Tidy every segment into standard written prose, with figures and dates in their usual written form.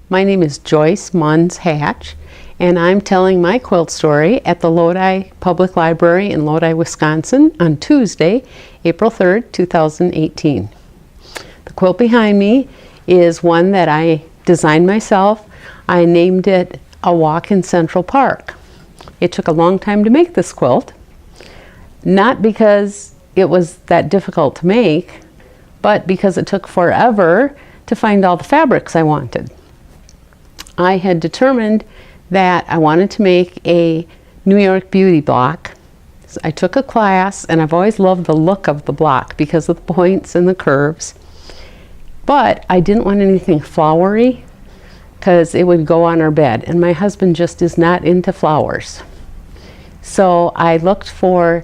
My name is Joyce Munz Hach, and I'm telling my quilt story at the Lodi Public Library in Lodi, Wisconsin on Tuesday, April 3rd, 2018. The quilt behind me is one that I designed myself. I named it A Walk in Central Park. It took a long time to make this quilt, not because it was that difficult to make, but because it took forever to find all the fabrics I wanted. I had determined that I wanted to make a New York beauty block. So I took a class, and I've always loved the look of the block because of the points and the curves. But I didn't want anything flowery because it would go on our bed, and my husband just is not into flowers. So I looked for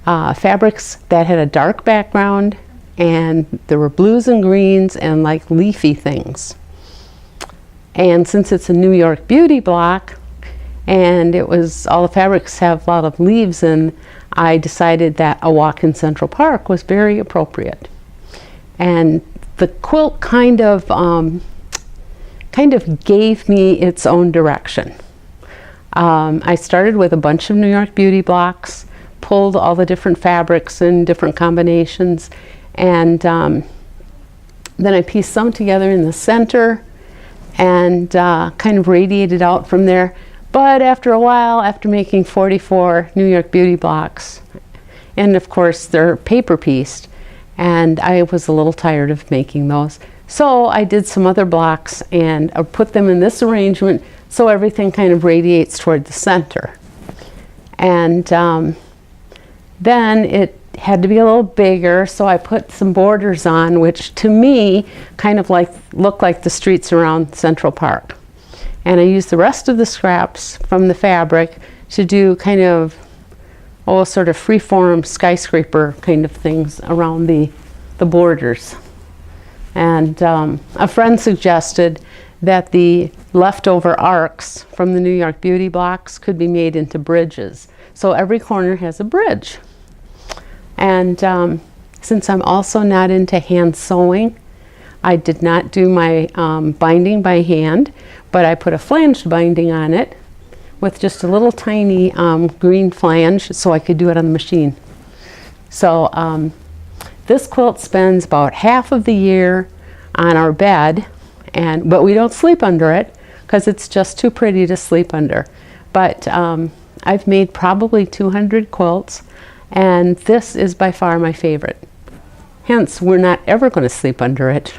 fabrics that had a dark background, and there were blues and greens and like leafy things. And since it's a New York beauty block, and it was all the fabrics have a lot of leaves, and I decided that A Walk in Central Park was very appropriate. And the quilt kind of gave me its own direction. I started with a bunch of New York beauty blocks, pulled all the different fabrics and different combinations, and then I pieced some together in the center and kind of radiated out from there. But after a while, after making 44 New York beauty blocks, and of course they're paper pieced, and I was a little tired of making those, so I did some other blocks and I put them in this arrangement so everything kind of radiates toward the center. And then it had to be a little bigger, so I put some borders on, which to me kind of look like the streets around Central Park. And I used the rest of the scraps from the fabric to do kind of sort of freeform skyscraper kind of things around the borders. And a friend suggested that the leftover arcs from the New York beauty blocks could be made into bridges, so every corner has a bridge. And since I'm also not into hand sewing, I did not do my binding by hand, but I put a flanged binding on it with just a little tiny green flange so I could do it on the machine. So this quilt spends about half of the year on our bed, but we don't sleep under it because it's just too pretty to sleep under. But I've made probably 200 quilts, and this is by far my favorite. Hence, we're not ever going to sleep under it.